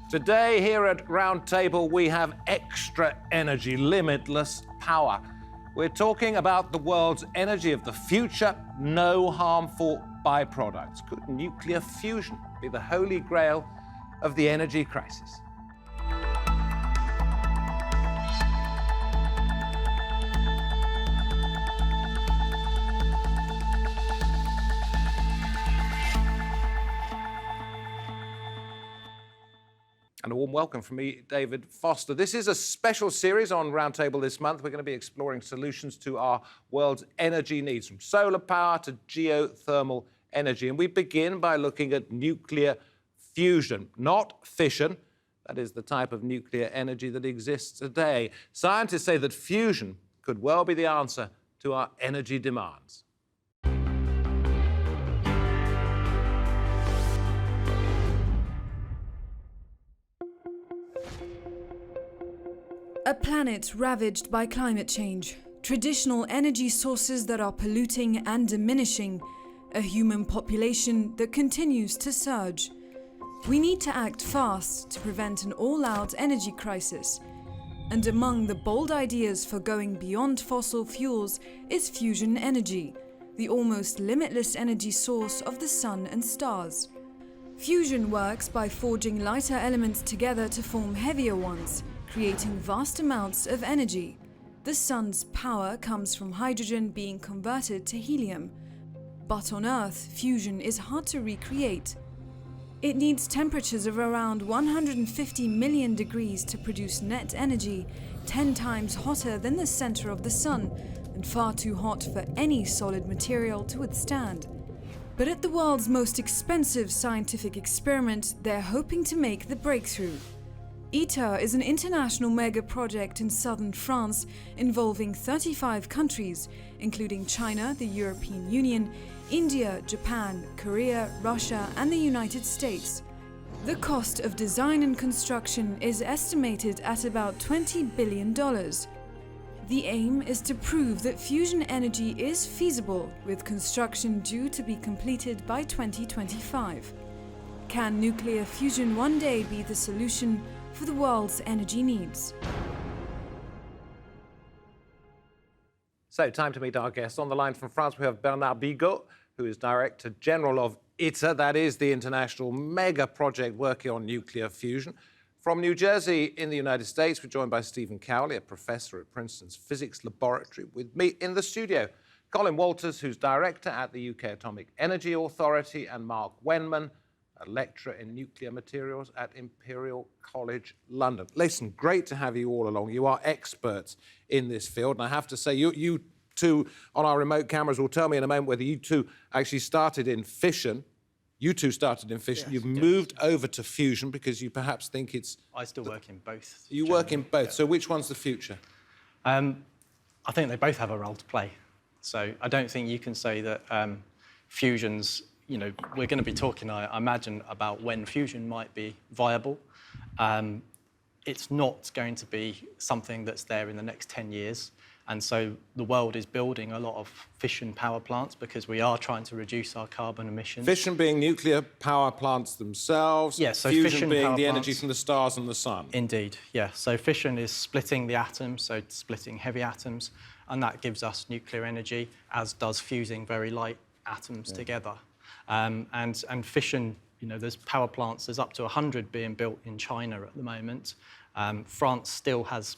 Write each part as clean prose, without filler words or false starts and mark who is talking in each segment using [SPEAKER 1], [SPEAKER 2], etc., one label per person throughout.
[SPEAKER 1] Today here at Roundtable we have extra energy, limitless power. We're talking about the world's energy of the future, no harmful byproducts. Could nuclear fusion be the Holy Grail of the energy crisis? And a warm welcome from me, David Foster. This is a special series on Roundtable this month. We're going to be exploring solutions to our world's energy needs, from solar power to geothermal energy. And we begin by looking at nuclear fusion, not fission. That is the type of nuclear energy that exists today. Scientists say that fusion could well be the answer to our energy demands.
[SPEAKER 2] A planet ravaged by climate change, traditional energy sources that are polluting and diminishing, a human population that continues to surge. We need to act fast to prevent an all-out energy crisis. And among the bold ideas for going beyond fossil fuels is fusion energy, the almost limitless energy source of the sun and stars. Fusion works by forging lighter elements together to form heavier ones, creating vast amounts of energy. The sun's power comes from hydrogen being converted to helium. But on Earth, fusion is hard to recreate. It needs temperatures of around 150 million degrees to produce net energy, 10 times hotter than the center of the sun, and far too hot for any solid material to withstand. But at the world's most expensive scientific experiment, they're hoping to make the breakthrough. ITER is an international mega project in southern France involving 35 countries, including China, the European Union, India, Japan, Korea, Russia, and the United States. The cost of design and construction is estimated at about $20 billion. The aim is to prove that fusion energy is feasible, with construction due to be completed by 2025. Can nuclear fusion one day be the solution for the world's energy needs?
[SPEAKER 1] So, time to meet our guests. On the line from France, we have Bernard Bigot, who is Director General of ITER. That is the international mega project working on nuclear fusion. From New Jersey in the United States, we're joined by Stephen Cowley, a professor at Princeton's Physics Laboratory. With me in the studio, Colin Walters, who's Director at the UK Atomic Energy Authority, and Mark Wenman, a lecturer in nuclear materials at Imperial College London. Listen, great to have you all along. You are experts in this field, and I have to say, you two on our remote cameras will tell me in a moment whether you two actually started in fission. You two started in fission. Yes, you've moved over to fusion because you perhaps think it's...
[SPEAKER 3] I still work in both.
[SPEAKER 1] You work in both, yeah. So which one's the future?
[SPEAKER 3] I think they both have a role to play. So I don't think you can say that fusion's... You know, we're going to be talking, I imagine, about when fusion might be viable. It's not going to be something that's there in the next 10 years. And so the world is building a lot of fission power plants because we are trying to reduce our carbon emissions.
[SPEAKER 1] Fission being nuclear power plants themselves.
[SPEAKER 3] Yes, so
[SPEAKER 1] fusion being the energy from the stars and the sun.
[SPEAKER 3] Indeed, yeah. So fission is splitting the atoms, so splitting heavy atoms, and that gives us nuclear energy, as does fusing very light atoms together. And fission, you know, there's power plants, there's up to 100 being built in China at the moment. France still has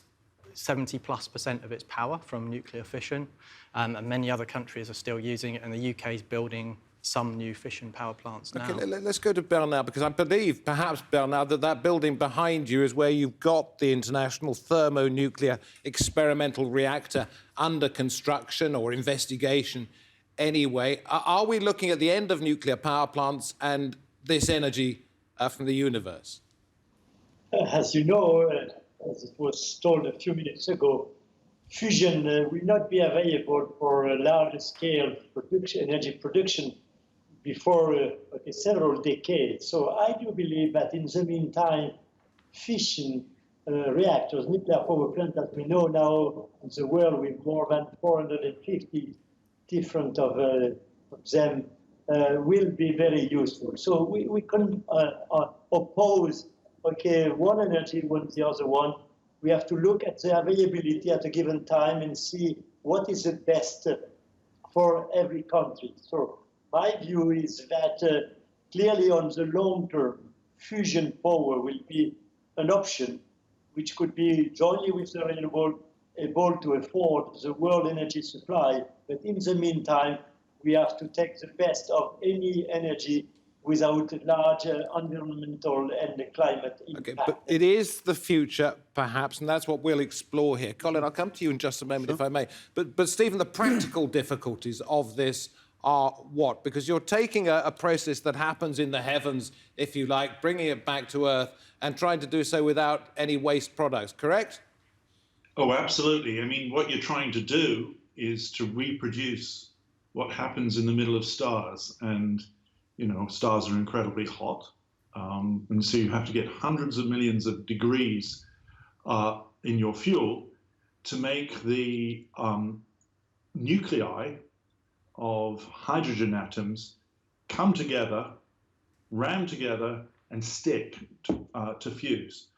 [SPEAKER 3] 70+% of its power from nuclear fission, and many other countries are still using it, and the UK is building some new fission power plants now.
[SPEAKER 1] Okay, let's go to Bernard, because I believe, perhaps, Bernard, that building behind you is where you've got the International Thermonuclear Experimental Reactor under construction or investigation. Anyway, are we looking at the end of nuclear power plants and this energy from the universe?
[SPEAKER 4] As you know, as it was told a few minutes ago, fusion will not be available for a large-scale energy production before several decades. So I do believe that in the meantime, fission reactors, nuclear power plants that we know now in the world with more than 450 different of them will be very useful. So we can oppose okay, one energy, one's the other one. We have to look at the availability at a given time and see what is the best for every country. So my view is that clearly on the long term, fusion power will be an option which could be jointly with the renewable able to afford the world energy supply. But in the meantime, we have to take the best of any energy without large environmental and climate impact.
[SPEAKER 1] Okay, but it is the future, perhaps, and that's what we'll explore here. Colin, I'll come to you in just a moment, if I may. But Stephen, the practical difficulties of this are what? Because you're taking a process that happens in the heavens, if you like, bringing it back to Earth and trying to do so without any waste products, correct?
[SPEAKER 5] Oh, absolutely. I mean, what you're trying to do is to reproduce what happens in the middle of stars. And you know, stars are incredibly hot, and so you have to get hundreds of millions of degrees in your fuel to make the nuclei of hydrogen atoms come together, ram together, and stick to fuse.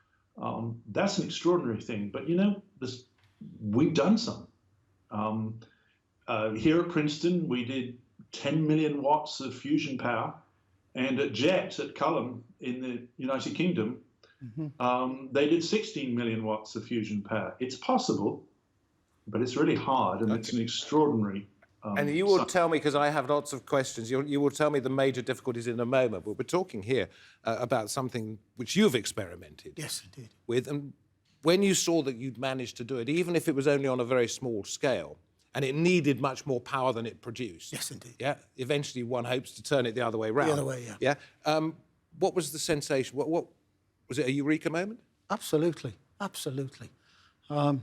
[SPEAKER 5] That's an extraordinary thing, but you know, we've done some. Here at Princeton, we did 10 million watts of fusion power, and at JET at Cowley in the United Kingdom, they did 16 million watts of fusion power. It's possible, but it's really hard, and it's an extraordinary.
[SPEAKER 1] And you will tell me, because I have lots of questions, you will tell me the major difficulties in a moment, but we're talking here about something which you've experimented with, and when you saw that you'd managed to do it, even if it was only on a very small scale, and it needed much more power than it produced.
[SPEAKER 6] Yes, indeed.
[SPEAKER 1] Yeah. Eventually, one hopes to turn it the other way round.
[SPEAKER 6] The other way, yeah.
[SPEAKER 1] Yeah. What was the sensation? What was it? A eureka moment?
[SPEAKER 6] Absolutely, absolutely. A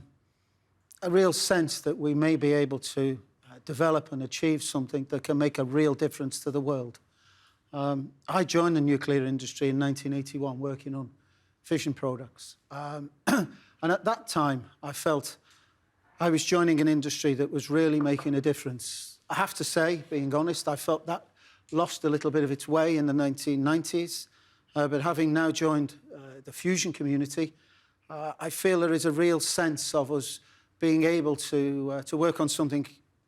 [SPEAKER 6] real sense that we may be able to develop and achieve something that can make a real difference to the world. I joined the nuclear industry in 1981, working on fission products, and at that time, I felt I was joining an industry that was really making a difference. I have to say, being honest, I felt that lost a little bit of its way in the 1990s. But having now joined the fusion community, I feel there is a real sense of us being able to work on something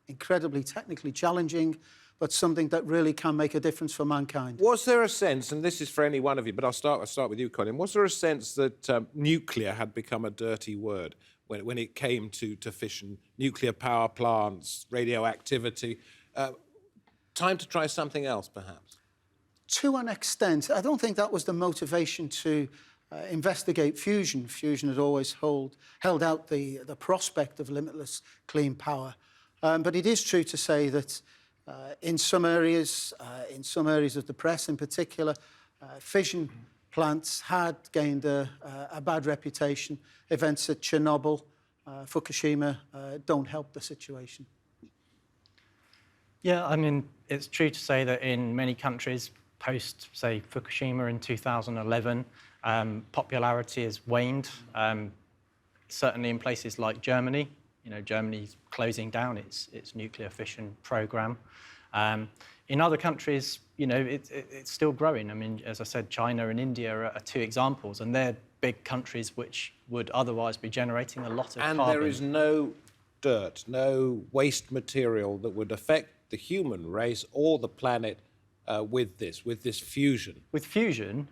[SPEAKER 6] incredibly technically challenging, but something that really can make a difference for mankind.
[SPEAKER 1] Was there a sense, and this is for any one of you, but I'll start with you, Colin, was there a sense that nuclear had become a dirty word when it came to fission, nuclear power plants, radioactivity? Time to try something else, perhaps?
[SPEAKER 6] To an extent. I don't think that was the motivation to investigate fusion. Fusion had always held out the prospect of limitless clean power. But it is true to say that in some areas of the press in particular, fission plants had gained a bad reputation. Events at Chernobyl, Fukushima don't help the situation.
[SPEAKER 3] Yeah, I mean, it's true to say that in many countries, post, say, Fukushima in 2011, popularity has waned. Certainly in places like Germany, you know, Germany's closing down its nuclear fission program. In other countries, you know, it's still growing. I mean, as I said, China and India are two examples, and they're big countries which would otherwise be generating a lot of carbon.
[SPEAKER 1] And there is no dirt, no waste material that would affect the human race or the planet with this fusion.
[SPEAKER 3] With fusion,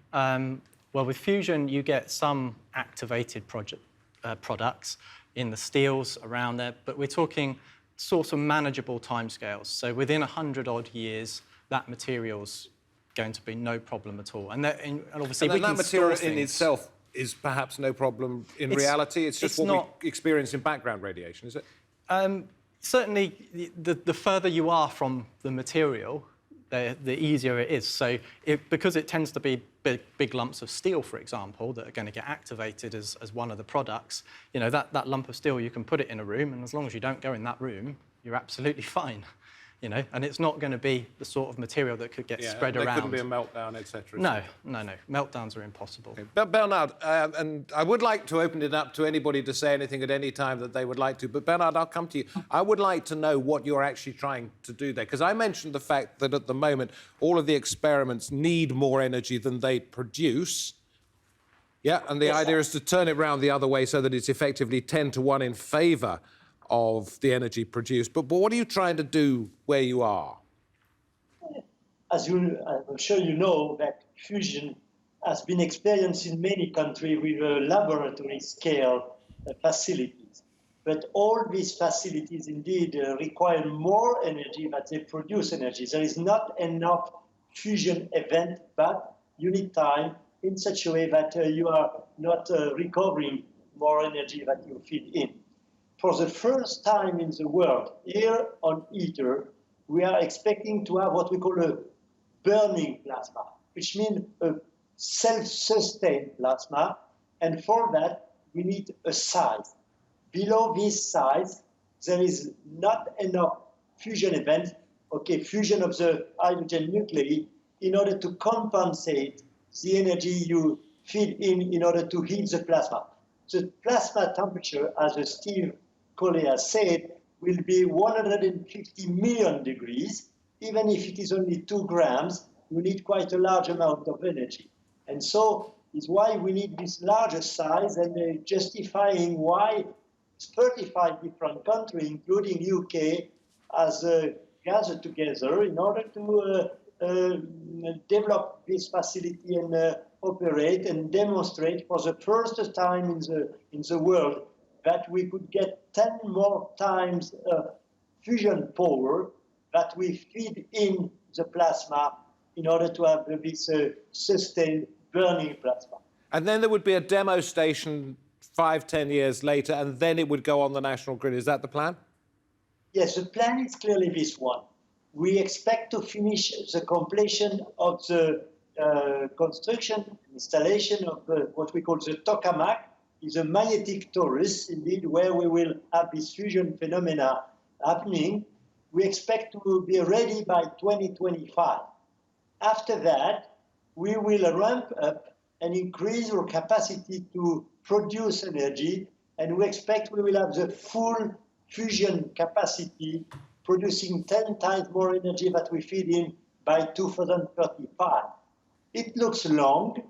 [SPEAKER 3] with fusion you get some activated products in the steels around there, but we're talking sort of manageable timescales. So within 100-odd years, that material's going to be no problem at all. And obviously
[SPEAKER 1] and that material in itself is perhaps no problem in reality. It's just what we experience in background radiation, is it?
[SPEAKER 3] Certainly, the further you are from the material, the easier it is. So because it tends to be big lumps of steel, for example, that are going to get activated as one of the products, you know, that lump of steel, you can put it in a room, and as long as you don't go in that room, you're absolutely fine. You know, and it's not going to be the sort of material that could get spread around.
[SPEAKER 1] There couldn't be a meltdown, etc.
[SPEAKER 3] No. Meltdowns are impossible.
[SPEAKER 1] Okay. But Bernard, and I would like to open it up to anybody to say anything at any time that they would like to, but Bernard, I'll come to you. I would like to know what you're actually trying to do there, because I mentioned the fact that at the moment, all of the experiments need more energy than they produce. Yeah, and the idea is to turn it round the other way so that it's effectively 10 to 1 in favour of the energy produced. But what are you trying to do where you are?
[SPEAKER 4] I'm sure you know that fusion has been experienced in many countries with laboratory scale facilities. But all these facilities indeed require more energy than they produce energy. There is not enough fusion event, but you need time in such a way that you are not recovering more energy that you feed in. For the first time in the world, here on ITER, we are expecting to have what we call a burning plasma, which means a self-sustained plasma. And for that, we need a size. Below this size, there is not enough fusion event, fusion of the hydrogen nuclei, in order to compensate the energy you feed in order to heat the plasma. The plasma temperature, as Steve Cowley has said, will be 150 million degrees. Even if it is only 2 grams, you need quite a large amount of energy. And so it's why we need this larger size, and justifying why 35 different countries, including UK, has gathered together in order to develop this facility and operate and demonstrate for the first time in the world that we could get 10 more times fusion power that we feed in the plasma in order to have this sustained burning plasma.
[SPEAKER 1] And then there would be a demo station 5-10 years later, and then it would go on the national grid. Is that the plan?
[SPEAKER 4] Yes, the plan is clearly this one. We expect to finish the completion of the construction, installation of what we call the tokamak, is a magnetic torus, indeed, where we will have this fusion phenomena happening. We expect to be ready by 2025. After that, we will ramp up and increase our capacity to produce energy, and we expect we will have the full fusion capacity, producing 10 times more energy that we feed in by 2035. It looks long,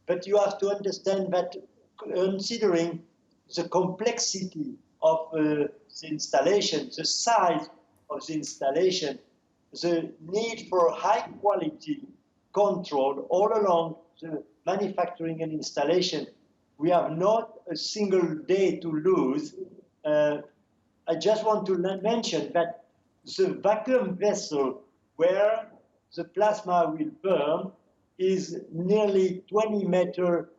[SPEAKER 4] but you have to understand that considering the complexity of the installation, the size of the installation, the need for high quality control all along the manufacturing and installation, we have not a single day to lose. I just want to mention that the vacuum vessel where the plasma will burn is nearly 20-meter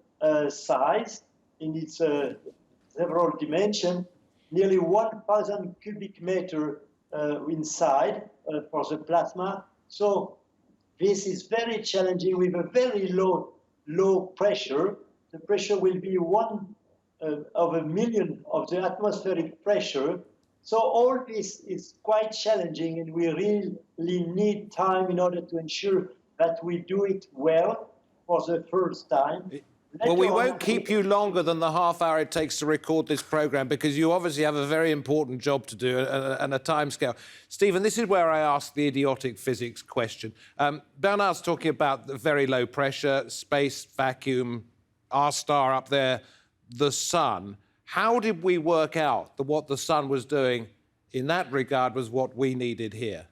[SPEAKER 4] size in its several dimensions, nearly 1,000 cubic meter inside for the plasma. So this is very challenging with a very low pressure. The pressure will be 1 of a million of the atmospheric pressure. So all this is quite challenging, and we really need time in order to ensure that we do it well for the first time.
[SPEAKER 1] Well, we won't keep you longer than the half hour it takes to record this programme, because you obviously have a very important job to do and a timescale. Stephen, this is where I ask the idiotic physics question. Bernard's talking about the very low pressure, space, vacuum, our star up there, the sun. How did we work out that what the sun was doing in that regard was what we needed here?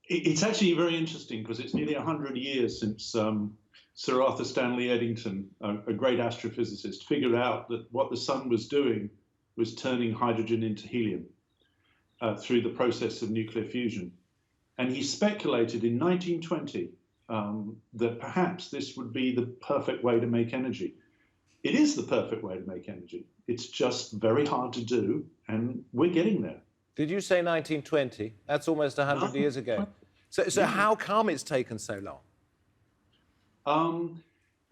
[SPEAKER 5] It's actually very interesting, because it's nearly 100 years since Sir Arthur Stanley Eddington, a great astrophysicist, figured out that what the sun was doing was turning hydrogen into helium through the process of nuclear fusion. And he speculated in 1920 that perhaps this would be the perfect way to make energy. It is the perfect way to make energy. It's just very hard to do, and we're getting there.
[SPEAKER 1] Did you say 1920? That's almost 100 years ago. So how come it's taken so long?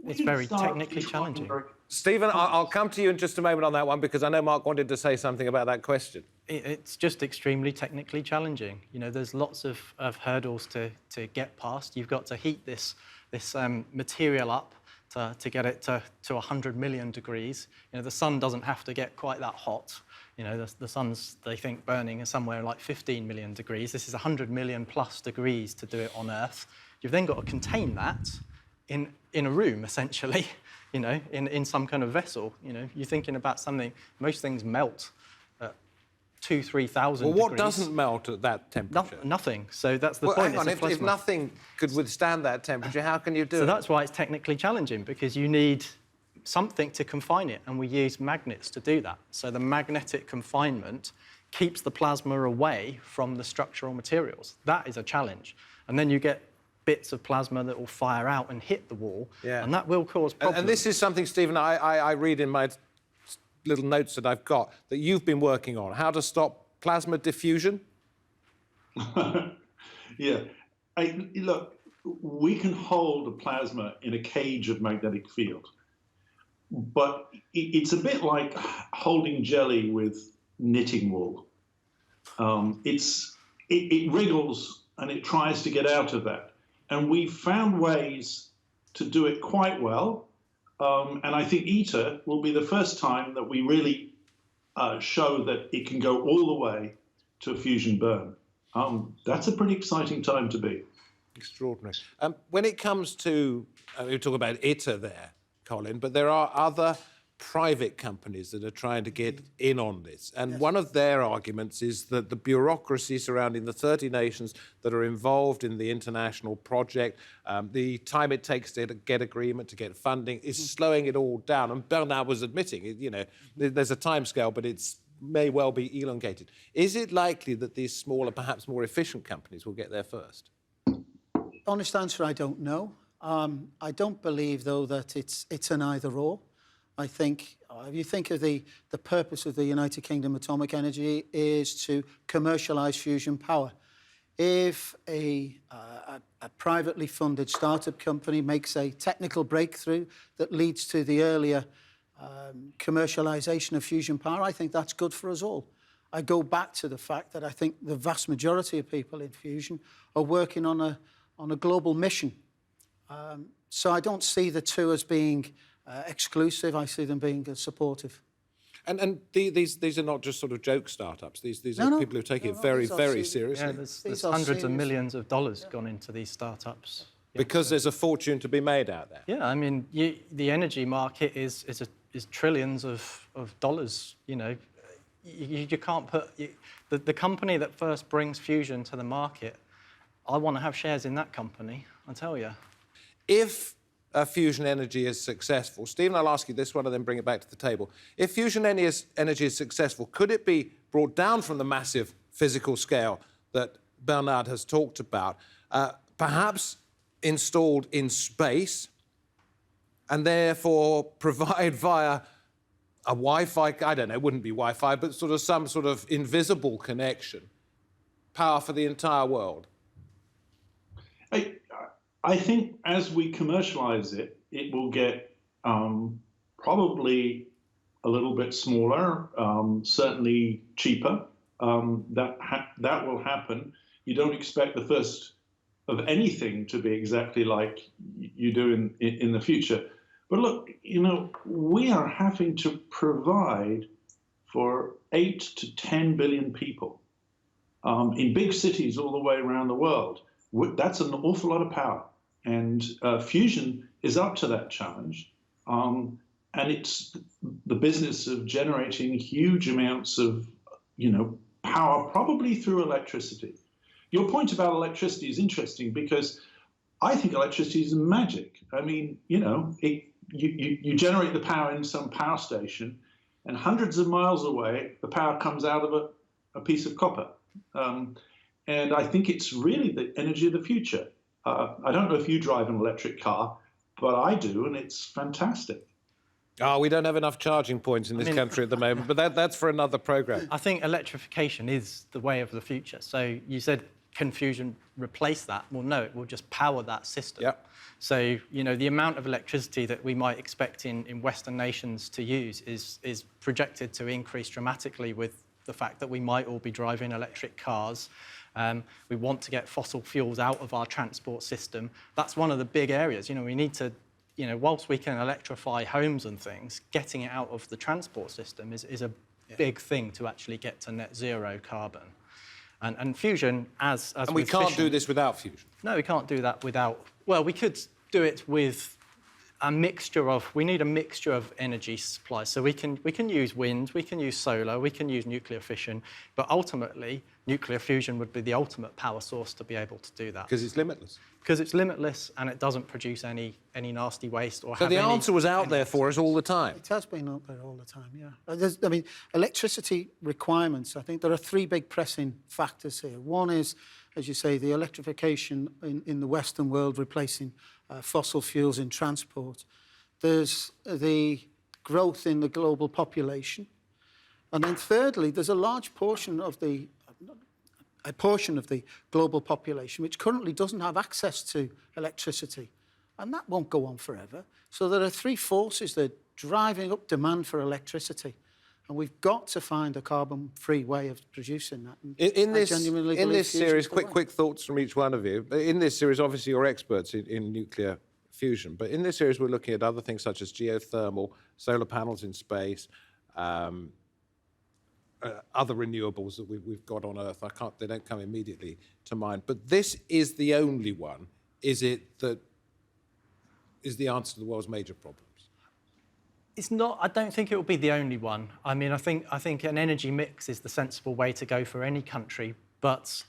[SPEAKER 3] It's very technically challenging.
[SPEAKER 1] Stephen, I'll come to you in just a moment on that one, because I know Mark wanted to say something about that question.
[SPEAKER 3] It's just extremely technically challenging. You know, there's lots of hurdles to get past. You've got to heat this material up to get it to 100 million degrees. You know, the sun doesn't have to get quite that hot. You know, the sun's, they think, burning is somewhere like 15 million degrees. This is 100 million plus degrees to do it on Earth. You've then got to contain that in a room, essentially, you know, in some kind of vessel. You know, you're thinking about something, most things melt at 2,000-3,000
[SPEAKER 1] Well, what
[SPEAKER 3] degrees.
[SPEAKER 1] doesn't melt at that temperature?
[SPEAKER 3] Nothing. So that's the
[SPEAKER 1] Well,
[SPEAKER 3] point.
[SPEAKER 1] hang on, if nothing could withstand that temperature, how can you do it?
[SPEAKER 3] So that's why it's technically challenging, because you need something to confine it, and we use magnets to do that. So the magnetic confinement keeps the plasma away from the structural materials. That is a challenge. And then you get bits of plasma that will fire out and hit the wall, and that will cause problems.
[SPEAKER 1] And this is something, Stephen, I read in my little notes that I've got that you've been working on, how to stop plasma diffusion.
[SPEAKER 5] Yeah. Look, we can hold a plasma in a cage of magnetic field, but it's a bit like holding jelly with knitting wool. It wriggles and it tries to get out of that. And we've found ways to do it quite well. And I think ITER will be the first time that we really show that it can go all the way to a fusion burn. That's a pretty exciting time to be.
[SPEAKER 1] Extraordinary. When it comes to, we talk about ITER there, Colin, but there are other private companies that are trying to get in on this. And one of their arguments is that the bureaucracy surrounding the 30 nations that are involved in the international project, the time it takes to get agreement, to get funding, is slowing it all down. And Bernard was admitting, you know, there's a timescale, but it may well be elongated. Is it likely that these smaller, perhaps more efficient companies will get there first?
[SPEAKER 6] Honest answer, I don't know. I don't believe, though, that it's an either-or. I think, if you think of the purpose of the United Kingdom Atomic Energy is to commercialise fusion power. If a privately funded startup company makes a technical breakthrough that leads to the earlier commercialisation of fusion power, I think that's good for us all. I go back to the fact that I think the vast majority of people in fusion are working on a global mission. So I don't see the two as being exclusive. I see them being supportive.
[SPEAKER 1] And these are not just sort of joke startups. These are people who take it very, very seriously.
[SPEAKER 3] Yeah, there's hundreds of millions of dollars gone into these startups.
[SPEAKER 1] Because there's a fortune to be made out there.
[SPEAKER 3] Yeah, I mean, the energy market is trillions of dollars. You know, you can't put the company that first brings fusion to the market. I want to have shares in that company, I tell you.
[SPEAKER 1] If fusion energy is successful, Stephen, I'll ask you this one and then bring it back to the table. If fusion energy is successful, could it be brought down from the massive physical scale that Bernard has talked about, perhaps installed in space, and therefore provide via a Wi-Fi, I don't know, it wouldn't be Wi-Fi, but sort of some sort of invisible connection, power for the entire world?
[SPEAKER 5] I think as we commercialize it, it will get probably a little bit smaller, certainly cheaper. That will happen. You don't expect the first of anything to be exactly like you do in the future. But look, you know, we are having to provide for 8 to 10 billion people in big cities all the way around the world. That's an awful lot of power. And fusion is up to that challenge. And it's the business of generating huge amounts of, you know, power, probably through electricity. Your point about electricity is interesting because I think electricity is magic. I mean, you know, you generate the power in some power station, and hundreds of miles away, the power comes out of a piece of copper. And I think it's really the energy of the future. I don't know if you drive an electric car, but I do, and it's fantastic.
[SPEAKER 1] Oh, we don't have enough charging points in this country at the moment, but that's for another programme.
[SPEAKER 3] I think electrification is the way of the future. So you said, can fusion replace that? Well, no, it will just power that system.
[SPEAKER 1] Yep.
[SPEAKER 3] So, you know, the amount of electricity that we might expect in Western nations to use is projected to increase dramatically with the fact that we might all be driving electric cars. We want to get fossil fuels out of our transport system. That's one of the big areas. You know, we need to, you know, whilst we can electrify homes and things, getting it out of the transport system is a big thing to actually get to net zero carbon. And fusion, as
[SPEAKER 1] and we can't do this without fusion.
[SPEAKER 3] No, we can't do that without. Well, we could do it with we need a mixture of energy supply. So we can use wind, we can use solar, we can use nuclear fission, but ultimately nuclear fusion would be the ultimate power source to be able to do that.
[SPEAKER 1] Because it's limitless.
[SPEAKER 3] Because it's limitless and it doesn't produce any nasty waste or
[SPEAKER 1] So the answer was out there for us all the time.
[SPEAKER 6] It has been out there all the time, yeah. I mean, electricity requirements, I think there are three big pressing factors here. One is, as you say, the electrification in the Western world, replacing fossil fuels in transport. There's the growth in the global population. And then thirdly, there's a large portion of the global population which currently doesn't have access to electricity. And that won't go on forever. So there are three forces that are driving up demand for electricity. And we've got to find a carbon-free way of producing that. And
[SPEAKER 1] in this series, quick thoughts from each one of you. In this series, obviously, you're experts in nuclear fusion. But in this series, we're looking at other things such as geothermal, solar panels in space, other renewables that we've got on Earth. They don't come immediately to mind. But this is the only one, is it, that is the answer to the world's major problems?
[SPEAKER 3] It's not. I don't think it will be the only one. I mean, I think an energy mix is the sensible way to go for any country. But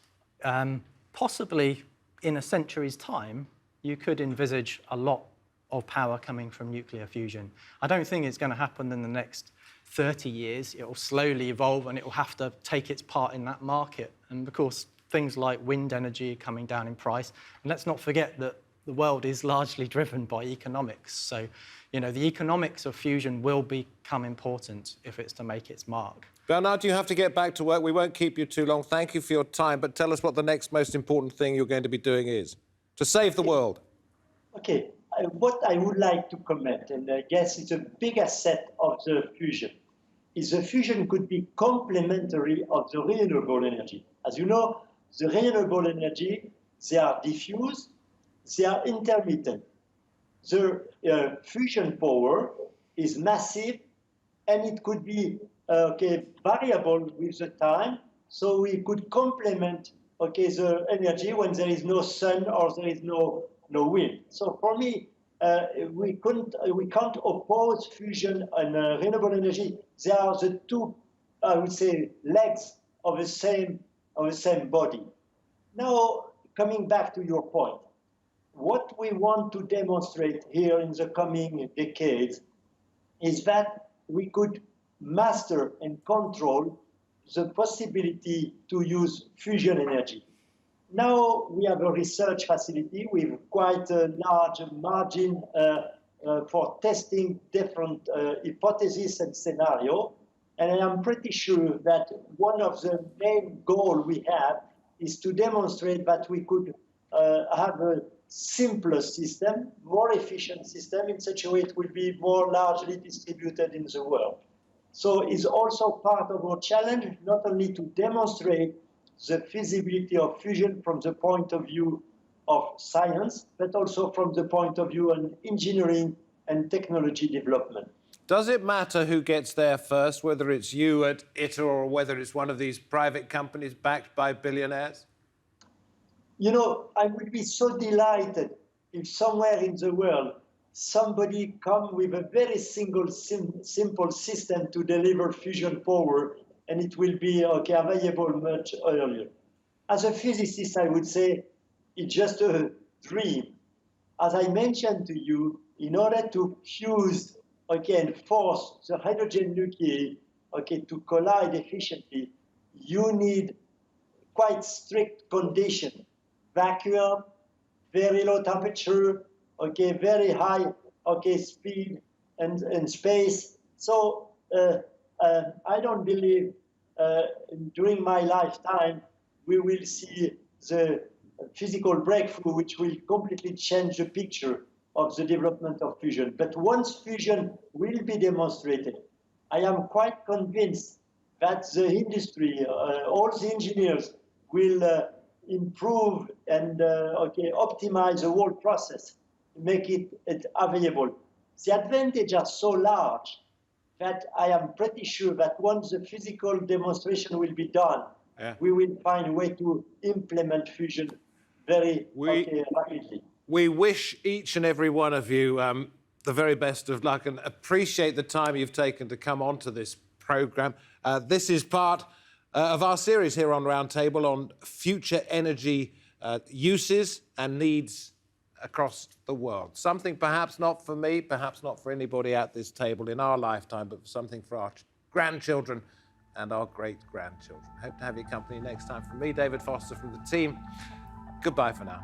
[SPEAKER 3] possibly in a century's time, you could envisage a lot of power coming from nuclear fusion. I don't think it's going to happen in the next 30 years. It will slowly evolve, and it will have to take its part in that market. And of course, things like wind energy are coming down in price. And let's not forget that the world is largely driven by economics. So, you know, the economics of fusion will become important if it's to make its mark.
[SPEAKER 1] Bernard, you have to get back to work. We won't keep you too long. Thank you for your time. But tell us what the next most important thing you're going to be doing is to save the world.
[SPEAKER 4] Okay. What I would like to comment, and I guess it's a big asset of the fusion, is the fusion could be complementary of the renewable energy. As you know, the renewable energy, they are diffuse, they are intermittent. The fusion power is massive, and it could be variable with the time, so we could complement the energy when there is no sun or there is no wind. So for me, we can't oppose fusion and renewable energy. They are the two, I would say, legs of the same body. Now, coming back to your point, what we want to demonstrate here in the coming decades is that we could master and control the possibility to use fusion energy. Now we have a research facility with quite a large margin for testing different hypotheses and scenarios. And I am pretty sure that one of the main goals we have is to demonstrate that we could have a simpler system, more efficient system, in such a way it will be more largely distributed in the world. So it's also part of our challenge, not only to demonstrate the feasibility of fusion from the point of view of science, but also from the point of view of engineering and technology development.
[SPEAKER 1] Does it matter who gets there first, whether it's you at ITER or whether it's one of these private companies backed by billionaires?
[SPEAKER 4] You know, I would be so delighted if somewhere in the world somebody come with a very simple system to deliver fusion power, and it will be available much earlier. As a physicist, I would say it's just a dream. As I mentioned to you, in order to fuse and force the hydrogen nuclei to collide efficiently, you need quite strict conditions. Vacuum, very low temperature, very high speed and space. So I don't believe during my lifetime we will see the physical breakthrough which will completely change the picture of the development of fusion. But once fusion will be demonstrated, I am quite convinced that the industry, all the engineers will improve and optimize the whole process, make it available. The advantages are so large that I am pretty sure that once the physical demonstration will be done, we will find a way to implement fusion very rapidly.
[SPEAKER 1] we wish each and every one of you the very best of luck and appreciate the time you've taken to come onto this programme. This is part of our series here on Roundtable on future energy uses and needs across the world. Something perhaps not for me, perhaps not for anybody at this table in our lifetime, but something for our grandchildren and our great-grandchildren. Hope to have your company next time. From me, David Foster, from the team, goodbye for now.